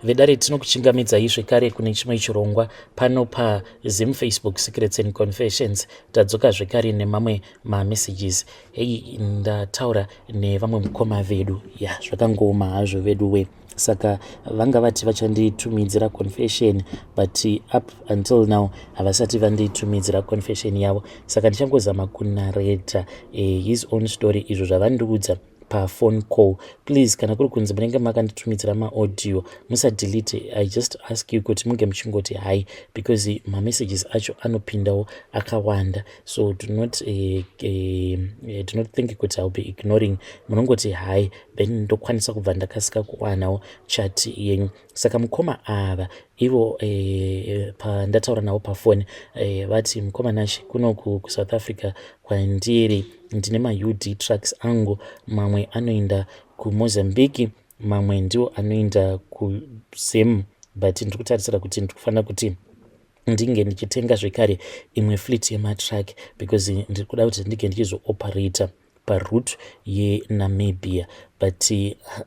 vedare tinokuchingamidzai zvekare kune chimwe chirongwa pano paZim Facebook Secrets and Confessions. Tadzoka zvekare nemamwe mamessages. Hei, ndataura nevamwe mukoma vedu zvakangooma hazvo vedu we, saka vanga vati vachanditumidzira confession but up until now havasati vanditumidzira confession yavo, saka ndichangozama kunareta his own story izvo zvavandiudza phone call. Please, kana kuri kunzi munenge makanditumidzira maaudio musadelete. I just ask you kuti munge muchingoti hi, because mamessages acho anopindawo akawanda, so do not think kuti I'll be ignoring. Munongoti hi, then ndokwanisa kubva ndakasika kuwanawo chat yenyu. Saka mukoma ava ivo pandataura navo pafoni vati mukoma Nashi kuno kuSouth Africa kwandiri ndine maUD trucks angu, mamwe anoenda kuMozambique, mamwe ndio anoenda kuZim, but ndiri kutarisira kuti ndiri kufanira kuti ndinge ndichitenga zvekare imwe fleet yematrack, because ndiri kuda kuti ndinge ndichizooperator paroute yeNamibia. But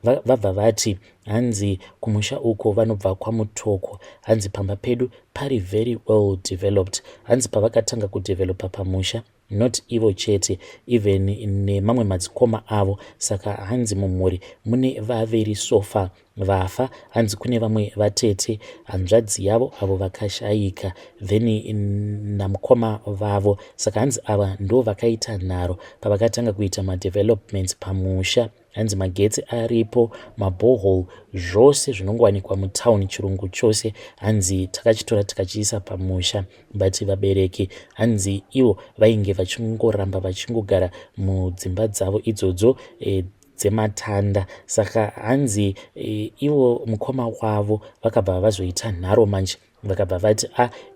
vabva vati hanzi kumusha uko vanobva kwaMutoko, hanzi pamba pedu pari very well developed, hanzi pavakatanga kudevelopa pamusha not ivo chete, even nemamwe madzikoma avo. Saka hanzi mumhuri mune vaveri sofa vafa, hanzi kune vamwe vatete hanzvadzi yavo avo vakashayika, then namukoma vavo. Saka hanzi ava ndo vakaita nharo pavakatanga kuita madevelopments pamusha. Hanzi magetsi aripo, mabohol, zvose zvinongowanikwa mutauni, chirungu chose hanzi takachitora tikachiisa pamusha. But vabereki hanzi ivo vainge vachingoramba vachingogara mudzimba dzavo idzodzo dzematanda. Saka hanzi ivo mukoma wavo vakabva vazoita nharo manje, vakabva vati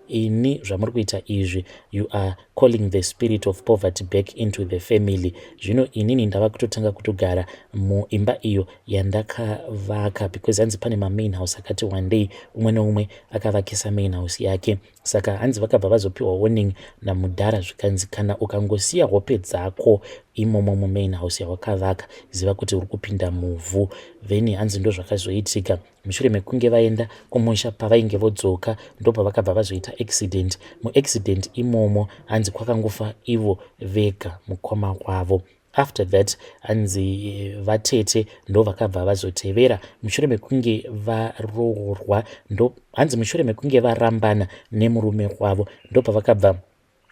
ini zvamuri kuita izvi, you are calling the spirit of poverty back into the family. Zvino inini ndava kutotanga kutogara muimba iyo yandakavaka, because hanzi pane main house akati one day umwe neumwe akavakisa main house yake. Saka hanzi vakabva vazopiwa warning namudhara zvikanzi kana ukangosiya hope dzako imomo mumain house yawakavaka, ziva kuti uri kupinda muvhu. Then hanzi ndo zvakazoitika mushure mekunge vaenda kumusha, pavainge vodzoka ndo pavakabva vazoita accident. Muaccident imomo hanzi kwakangofa ivo vega mukoma wavo. After that hanzi vatete ndo vakabva vazotevera mushure mekunge varoorwa, ndo hanzi mushure mekunge varambana nemurume wavo ndo pavakabva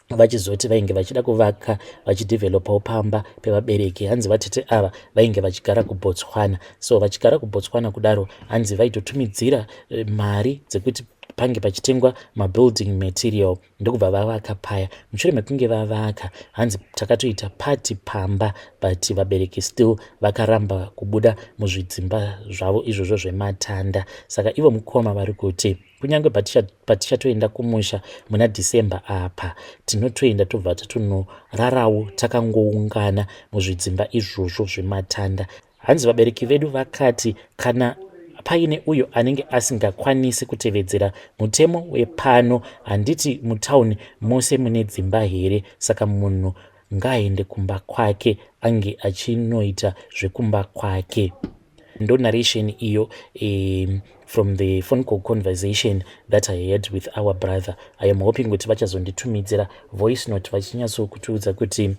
vachizoti vainge vachida kuvaka vachidevelopawo pamba pevabereki. Hanzi vatete ava vainge vachigara kuBotswana, so vachigara kuBotswana kudaro hanzi vaitotumidzira mari dzekuti pange pachitengwa mabuilding material ndokubva vavaka paya. Mushure mekunge vavaka hanzi takatoita pati pamba, but vabereki still vakaramba kubuda muzvidzimba zvavo izvozvo zvematanda. Saka ivo mukoma vari kuti kunyange patichatoenda kumusha muna December apa, tinotoenda tobva tatonorarawo takangoungana muzvidzimba izvozvo zvematanda. Hanzi vabereki vedu vakati kana paine uyo anenge asingakwanisi kutevedzera mutemo wepano, handiti mutauni mose mune dzimba here, saka munhu ngaaende kumba kwake ange achinoita zvekumba kwake. Ndo narration iyo from the phone call conversation that I had with our brother. I am hoping kuti vachazonditumidzira voice note vachinyatsokutiudza kuti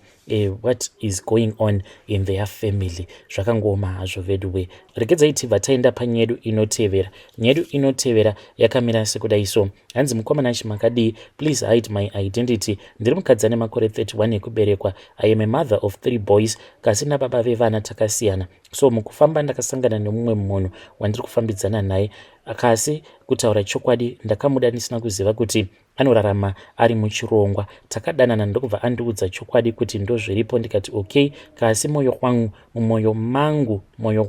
what is going on in their family. Zvakangooma hazvo vedu we. Regedzai tibva taenda panyedu inotevera. Nyedu inotevera yakamira sekudai so. Hanzi mukoma Nashi makadii, please hide my identity. Ndiri mukadzi ane makore 31 ekuberekwa. I am a mother of 3 boys. Kasi nababa vevana takasiyana. So mukufamba ndakasangana nemumwe munhu wandiri kufambidzana naye, akasi kutaura chokwadi ndakamuda ndisina kuziva kuti anorarama ari muchirongwa. Takadanana ndokubva andiudza chokwadi kuti ndo zviripo, ndikati okay, kasi moyo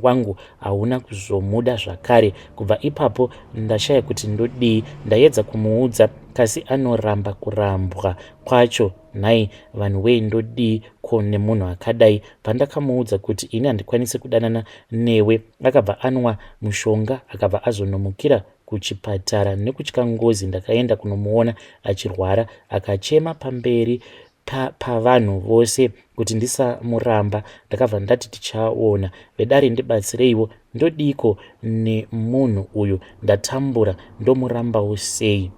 wangu hauna kuzomuda zvakare. Kubva ipapo ndashaya kuti ndodii, ndaedza kumuudza kasi anoramba kurambwa kwacho. Nhai vanhu wei, ndodii kone munhu akadai. Pandakamuudza kuti ini handikwanisi kudanana newe, akabva anwa mushonga akabva azonomukira kuchipatara. Nekutya ngozi ndakaenda kunomuona achirwara, akachema pamberi pavanhu vose kuti ndisamuramba. Ndakabva ndati tichaona, vedare ndibatsireiwo, ndodiko nemunhu uyu, ndatambura, ndomurambawo sei?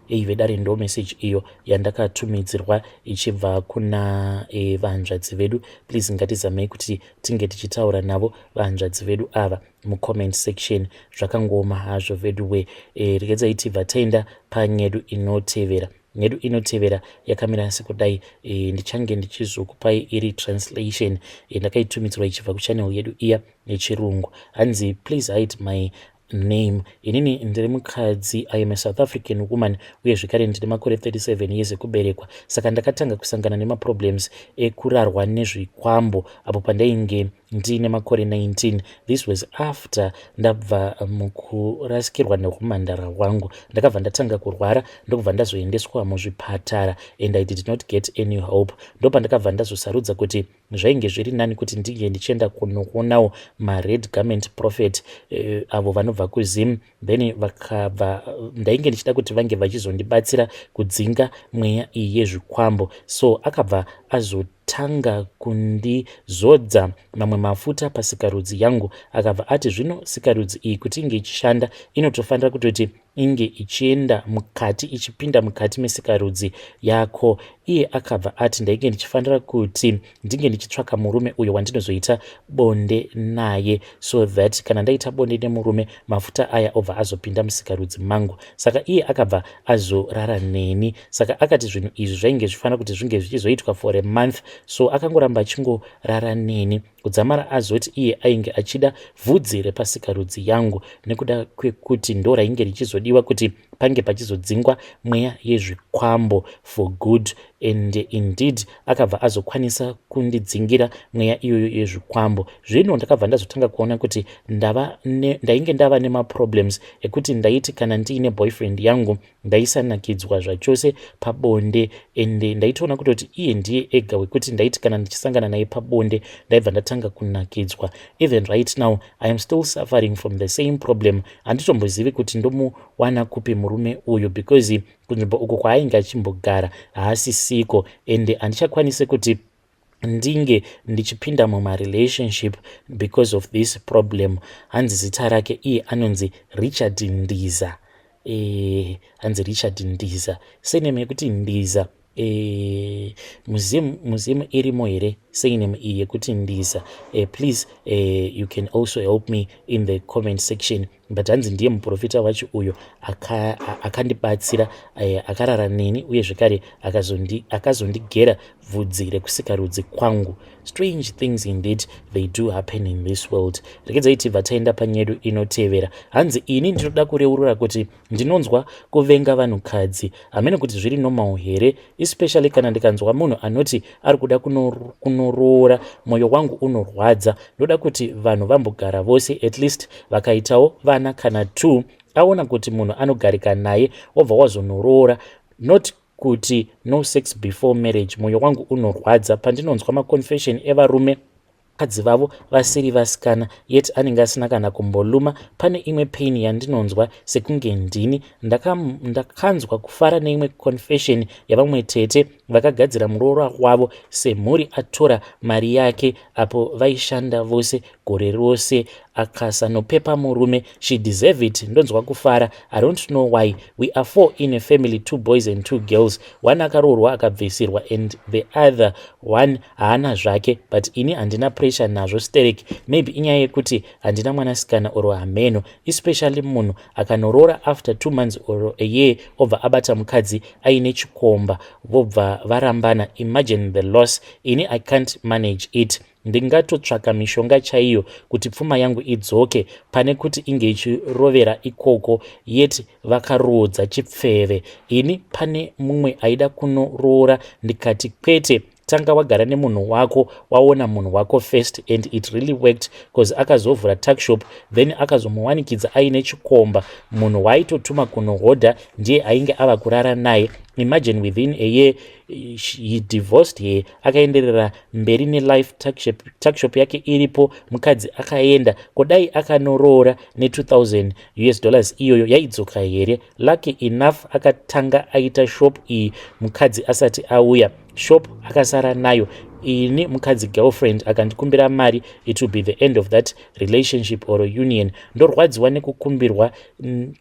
Vedare ndo message iyo yandakatumidzirwa ichibva kuna vanzvadzi vedu. Please ngatizamei kuti tinge tichitaura navo vanzvadzi vedu ava mucomment section. Zvakangoma hazvo veduwe. Regedzai tibva taenda panyedu inotevera. Nyedu inotevera yakamira sekudai. Ndichange ndichizokupai iri translation ndakaitumidzirwa ichibva kuchannel yedu iya yechirungu. Hanzi please hide my name. Inini ndiri mukadzi, I am a South African woman, uye zvekare ndine makore 37 years ekuberekwa. Saka ndakatanga kusangana nemaproblems ekurarwa nezvikwambo apo pandainge ndine makore 19. This was after ndabva mukurasikirwa neumhandara hwangu. Ndakabva ndatanga kurwara ndokubva ndazoendeswa muzvipatara and I did not get any hope. Ndopa ndakabva ndazosarudza kuti zvainge zviri nani kuti ndinge ndichienda kunoonawo mared garment prophet avo vanobva kuZim. Then vakabva ndainge ndichida kuti vange vachizondibatsira kudzinga mweya iyi yezvikwambo. So akabva azotanga kundizodza mamwe mafuta pasikarudzi yangu. Akabva ati zvino sikarudzi iyi kuti inge ichishanda inotofanira kutoti inge ichienda mukati, ichipinda mukati mesikarudzi yako. Iye akabva ati ndainge ndichifanira kuti ndinge ndichitsvaka murume uyo wandinozoita bonde naye, so that kana ndaita bonde nemurume mafuta aya obva azopinda musikarudzi mangu. Saka iye akabva azorara neni. Saka akati zvinhu izvi zvainge zvifanira kuti zvinge zvichizoitwa for a month. So akangoramba achingorara neni kudzamara azoti iye ainge achida vhudzi repasikarudzi yangu, nekuda kwekuti ndo rainge richizodiwa kuti pange pachizodzingwa mweya yezvikwambo for good. And indeed akabva azokwanisa kundidzingira mweya iyoyo yezvikwambo. Zvino ndakabva ndazotanga kuona kuti ndainge ndava nemaproblems ekuti ndaiti kana ndiine boyfriend yangu ndaisanakidzwa zvachose pabonde, and ndaitoona kutoti iye ndiye ega wekuti ndaiti kana ndichisangana naye pabonde ndaibva ndatanga kunakidzwa. Even right now I am still suffering from the same problem. Handitombozivi kuti ndomuwana kupi murume uyu, because kunzvimbo uko kwaainge achimbogara haasisiko, and handichakwanise kuti ndinge ndichipinda mumarelationship because of this problem. Hanzi zita rake iye anonzi Richard Ndiza. Hanzi Richard Ndiza, seneme yekuti Ndiza. Muzimu irimo here seineme iyi yekuti Ndiza. Please you can also help me in the comment section. But hanzi ndiye muprofita wacho uyo akandibatsira, akarara neni uye zvekare akazondigera vhudzi rekusikarudzi kwangu. Strange things indeed they do happen in this world. Regedzai tibva taenda panyedu inotevera. Hanzi ini ndinoda kureurura kuti ndinonzwa kuvenga vanhukadzi. Hamene kuti zviri normal here, especially kana ndikanzwa munhu anoti ari kuda kunoroora, mwoyo wangu unorwadza. Ndoda kuti vanhu vambogara vose, at least vakaitawo vana kana 2, aona kuti munhu anogarika naye wobva wazonoroora, not kuti no sex before marriage. Mwoyo wangu unorwadza pandinonzwa maconfession evarume vakadzi vavo vasiri vasikana, yet anenge asina kana kumboluma. Pane imwe pain yandinonzwa sekunge ndini ndakanzwa kufara neimwe confession yavamwe tete vakagadzira muroora wavo semhuri atora mari yake apo vaishanda vose gore rose akasanopepa murume. She deserve it. Ndonzwa kufara. I don't know why. We are 4 in a family, 2 boys and 2 girls. One akaroorwa akabvisirwa and the other one haana zvake, but ini handina pressure nazvo stereki. Maybe inyaya yekuti handina mwanasikana oro hameno, especially munhu akanorora after 2 months or a year obva abata mukadzi aine chikomba vobva varambana. Imagine the loss. Ini I can't manage it. Ndingatotsvaka mishonga chaiyo kuti pfuma yangu idzoke pane kuti inge ichirovera ikoko, yet vakarodza chipfeve. Ini pane mumwe aida kunoroora ndikati kwete, tanga wagara nemunhu wako, waona munhu wako first, and it really worked because akazovhura tuckshop, then akazomuwanikidza aine chikomba. Munhu waaitotuma kunohodha ndiye ainge ava kurara naye, imagine within a year he divorced here, akaenderera mberi nelife tuckshop yake iripo, mukadzi akaenda kudai akanorora ne$2000 US iyoyo yaidzoka here. Lucky enough akatanga aita shop iyi mukadzi asati auya, shop akasara nayo. Ini mukadzi girlfriend akandikumbira mari, it will be the end of that relationship or union. Ndorwadziwa nekukumbirwa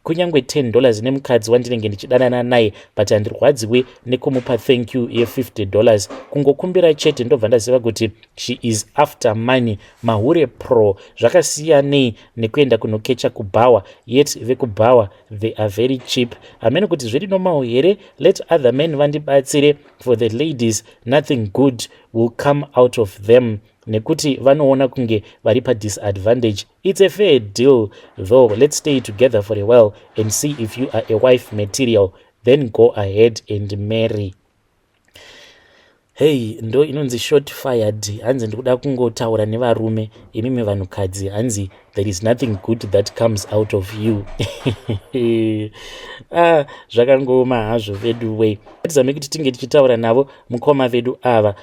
kunyange $10 nemukadzi wandinenge ndichidanana naye, but handirwadziwe nekumupa thank you ye$50. Kungokumbira chete ndobva ndaziva kuti she is after money. Mahure pro zvakasiyanei nekuenda kunokecha kubhawa, yet vekubhawa they are very cheap. Hamene kuti zviri normal here, let other men vandibatsire. For the ladies, nothing good will come out of them, nekuti vanoona kunge vari disadvantage. It's a fair deal though. Let's stay together for a while and see if you are a wife material, then go ahead and marry. Hey, ndo inonzi short fired. Hanzi ndikuda kungotaura nevarume, imimi vanhukadzi, hanzi there is nothing good that comes out of you. Zvakangoma hazvo vedu we. Tizame kuti tinge tichitaura navo mukoma vedu ava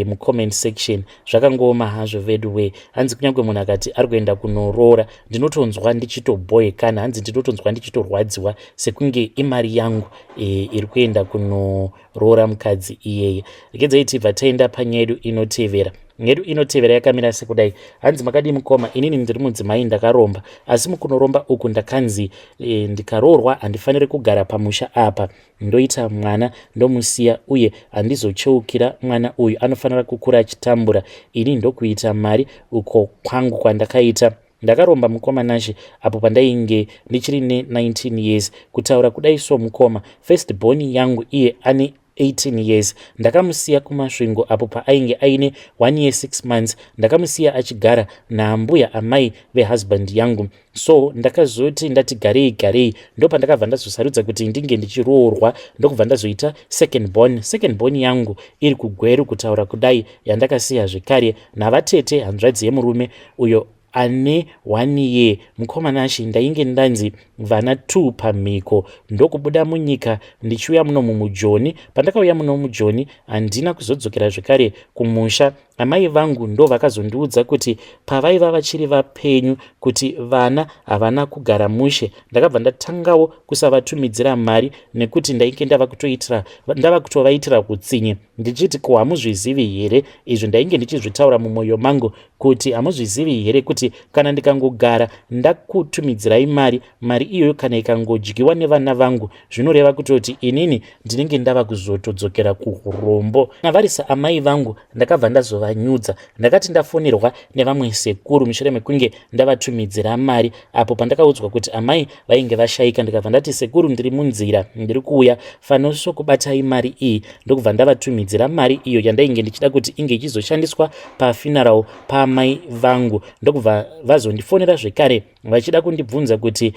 mucomment section. Zvakangoma hazvo vedu we. Hanzi kunyange munhu akati ari kuenda kunorora, ndinotonzwa ndichitoboyekana, hanzi ndinotonzwa ndichitorwadziwa sekunge imari yangu iri kuenda kunorora mukadzi iyeye. Regedzai tibva taenda panyaya yedu inotevera. Nyedu inotevera yakamira sekudai. Hanzi makadi mukoma, inini ndiri mudzimai ndakaromba, asi mukunoromba uku ndakanzi ndikarorwa handifaniri kugara pamusha apa, ndoita mwana ndomusiya, uye handizocheukira mwana uyu, anofanira kukura achitambura. Ini ndokuita mari uko kwangu kwandakaita. Ndakaromba mukoma nashe apo pandainge ndichiri ne19 years. Kutaura kudai so mukoma, first born yangu iye ane 18 years. Ndakamusiya kumasvingo apo paainge aine 1 year 6 months. Ndakamusiya achigara naambuya amai vehusband yangu. So ndakazoti ndati garei ndo pandakabva ndazosarudza kuti ndinge ndichiroorwa, ndokubva ndazoita second born yangu iri kugweru. Kutaura kudai yandakasiya zvekare navatete hanzvadzi yemurume uyo ane 1 year. Mukoma nashi ndainge ndanzi vana 2 pamhiko. Ndokubuda munyika ndichiuya muno mumujoni. Pandakauya muno mujoni handina kuzodzokera zvekare kumusha. Amai vangu ndo vakazondiudza kuti pavaiva vachiri vapenyu kuti vana havana kugara mushe. Ndakabva ndatangawo kusavatumidzira mari nekuti ndainge ndava kutovaitira kutsinye, ndichiti ko hamuzvizivi here? Izvo ndainge ndichizvitaura mumwoyo mangu kuti hamuzvizivi here kuti kana ndikangogara ndakutumidzirai mari iyoyo kana ikangodyiwa nevana vangu, zvinoreva kutoti inini ndinenge ndava kuzotodzokera kuurombo. Navarisa amai vangu ndakabva ndazovanyudza. Ndakati ndafonirwa nevamwe sekuru mushure mekunge ndavatumidzira mari, apo pandakaudzwa kuti amai vainge vashayika. Ndikabva ndati sekuru, ndiri munzira, ndiri kuuya, fanoso kubatai mari iyi. Ndokubva ndavatumidzira mari iyo yandainge ndichida kuti inge ichizoshandiswa pafuneral paamai vangu. Ndokubva vazondifonera zvekare vachida kundibvunza kuti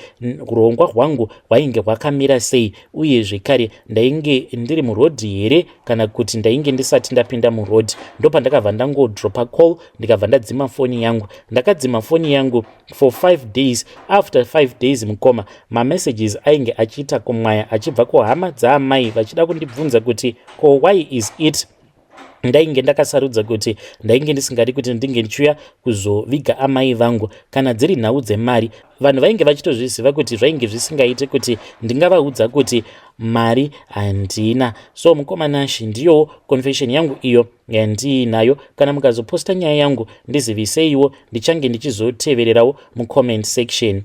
urongwa hwangu hwainge hwakamira sei, uye zvekare ndainge ndiri murodhi here kana kuti ndainge ndisati ndapinda murodhi. Ndo pandakabva ndangodropa call, ndikabva ndadzima foni yangu. Ndakadzima foni yangu for 5 days. After 5 days mukoma, mamessages ainge achiita kumwaya achibva kuhama dzaamai vachida kundibvunza kuti ko why is it ndainge ndakasarudza kuti ndainge ndisingadi kuti ndinge ndichiuya kuzoviga amai vangu kana dziri nhau dzemari. Vanhu vainge vachitozviziva kuti zvainge zvisingaite kuti ndingavaudza kuti mari handina. So mukoma nashi ndiyo confession yangu iyo yandiinayo. Kana mukazoposta nyaya yangu ndiziviseiwo, ndichange ndichizotevererawo mucomment section.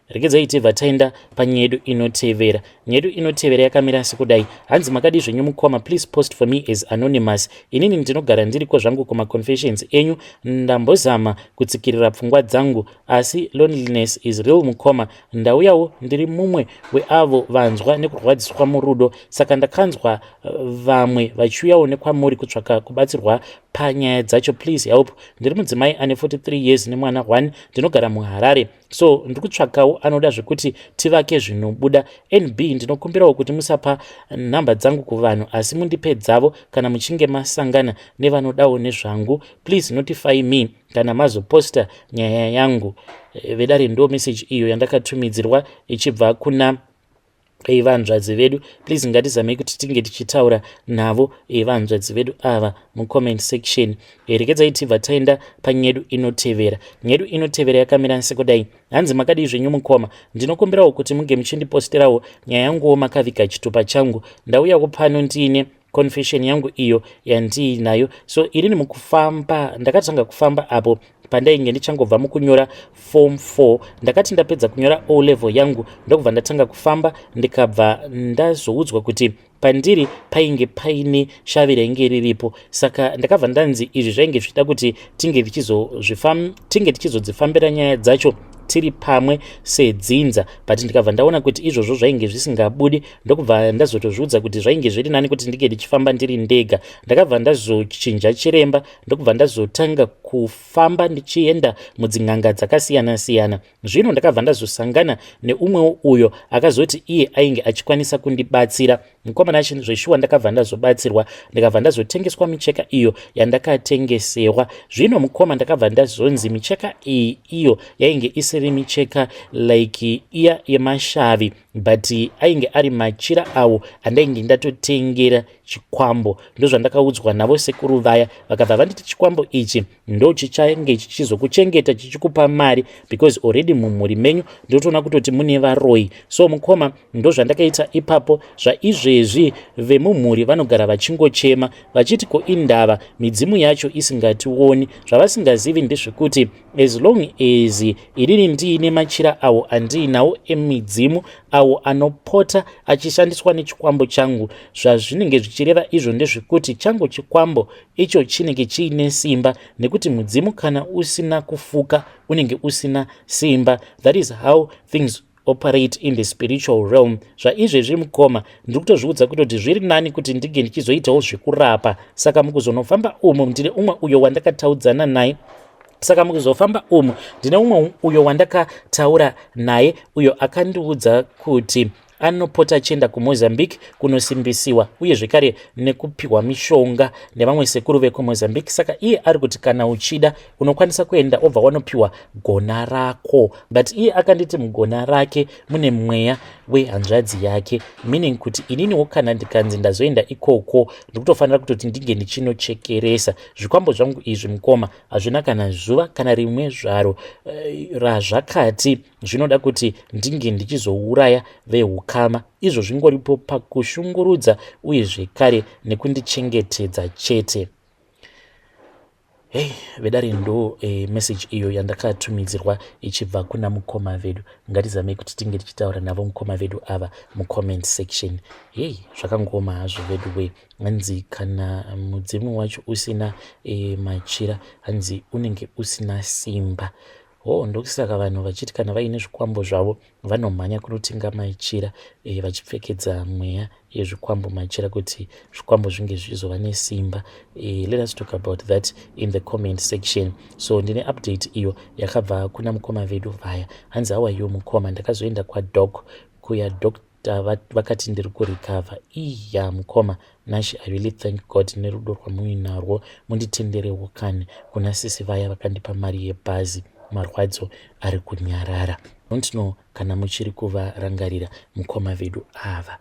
Regedzai tibva taenda panyaya yedu inotevera. Nyaya yedu inotevera yakamira sekudai. Hanzi makadi zvenyu mukoma, please post for me as anonymous. Inini ndinogara ndiriko zvangu kuma-confessions enyu. Ndambozama kutsikirira pfungwa dzangu, asi loneliness is real mukoma. Ndauyawo ndiri mumwe weavo vanzwa nekurwadziswa murudo, saka ndakanzwa vamwe vachiuyawo nekwamuri kutsvaka kubatsirwa panyaya dzacho. Please help. Ndiri mudzimai ane 43 years nemwana 1. Ndinogara muHarare. So ndikutsvakawo anoda zvekuti tivake zvinobuda. NB ndinokumbirawo kuti musapa nhamba dzangu kuvanhu, asi mundipe dzavo kana muchinge masangana nevanodawo nezvangu. Please notify me kana mazoposta nyaya yangu. Vedare ndo message iyo yandakatumidzirwa ichibva kuna vanzvadzi vedu. Please ngatizamei kuti tinge tichitaura navo vanzvadzi vedu ava mucomment section. Rekedzai tibva taenda panyedu inotevera. Nyedu inotevera yakamira sekudai: hanzi makadii zvenyu mukoma, ndinokumbirawo kuti munge muchindiposterawo nyaya yanguwo makaviga chitupa changu. Ndauyawo pano ndiine confession yangu iyo yandiinayo. So irini mukufamba, ndakatanga kufamba apo pandainge ndichangobva mukunyora form 4. ndakati ndapedza kunyora O level yangu ndokubva ndatanga kufamba, ndikabva ndazoudzwa kuti pandiri painge paine shavi rainge riripo. Saka ndakabva ndanzi izvi zvainge zvichida kuti tinge tichizodzifambira nyaya dzacho tiri pamwe sedzinza, but ndikabva ndaona kuti izvozvo zvainge zvisingabudi, ndokubva ndazotozviudza kuti zvainge zviri nani kuti ndinge ndichifamba ndiri ndega. Ndakabva ndazochinja chiremba ndokubva ndazotanga kufamba ndichienda mudzin'anga dzakasiyana siyana. Zvino ndakabva ndazosangana neumwewo uyo akazoti iye ainge achikwanisa kundibatsira. Mukomana acho zveshuwa ndakabva ndazobatsirwa, ndikabva ndazotengeswa micheka iyo yandakatengesewa. Zvino mukoma ndakabva ndazonzi micheka iyi iyo yainge isiri micheka like iya yemashavi, but ainge ari machira awo andainge ndatotengera chikwambo. Ndozvandakaudzwa navo sekuru vaya, vakabva vanditi chikwambo ichi ndo chichange chichizokuchengeta chichikupa mari, because already mumhuri menyu ndotoona kutoti mune varoi. So mukoma, ndozvandakaita ipapo. Zvaizvezvi vemumhuri vanogara vachingochema vachiti ko indava midzimu yacho isingationi. Zvavasingazivi ndezvekuti as long as irini ndiine machira awo andiinawo emidzimu awo anopota achishandiswa nechikwambo changu, zvazvinenge zvichireva izvo ndezvekuti changu chikwambo icho chinenge chiine simba, nekuti mudzimu kana usina kufuka unenge usina simba. That is how things operate in the spiritual realm. Zvaizvezvi mukoma, ndiri kutozviudza kutoti zviri nani kuti ndige ndichizoitawo zvekurapa. Saka mukuzonofamba umu ndine umwe uyo wandakataudzana naye. Saka mukuzofamba umu ndine umwe uyo wandakataura naye, uyo akandiudza kuti anopota achienda kuMozambique kunosimbisiwa uye zvekare nekupiwa mishonga nevamwe sekuru vekuMozambique. Saka iye ari kuti kana uchida unokwanisa kuenda obva wanopiwa gona rako, but iye akanditi mugona rake mune mweya wehanzvadzi yake, meaning kuti ininiwo kana ndikanzi ndazoenda ikoko ndikutofanira kutoti ndinge ndichinochekeresa. Zvikwambo zvangu izvi mukoma hazvina kana zuva kana rimwe zvaro razvakati zvinoda kuti ndinge ndichizouraya vehukama. Izvo zvingoripo pakushungurudza uye zvekare nekundichengetedza chete. Vedari ndo message iyo yandakatumidzirwa ichibva kuna mukoma vedu. Ngatizamei kuti tinge tichitaura navo mukoma vedu ava mucomment section. Zvakangoma hazvo vedu we. Hanzi kana mudzimu wacho usina machira, hanzi unenge usina simba. Ndokusaka vanhu vachiti kana vaine zvikwambo zvavo vanomhanya kunotenga machira vachipfekedza mweya yezvikwambo machira kuti zvikwambo zvinge zvizova nesimba. Let us talk about that in the comment section. So ndine update iyo yakabva kuna mukoma vedu vaya. Hanzi hawa iyo mukoma, ndakazoenda kwadoc kuya doctor vakati ndiri kurecover. Mukoma nashi, I really thank God nerudo rwamuinarwo. Munditenderewo kani kuna sisi vaya vakandipa mari yebhazi, marwadzo ari kunyarara. Don't know kana muchiri kuvarangarira mukoma vedu ava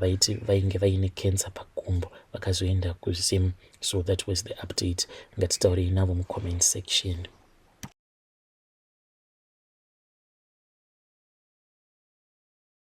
vaiti vainge vaine cancer pakumbo vakazoenda kuzimu. So that was the update. Ngatitaurei navo mucomment section.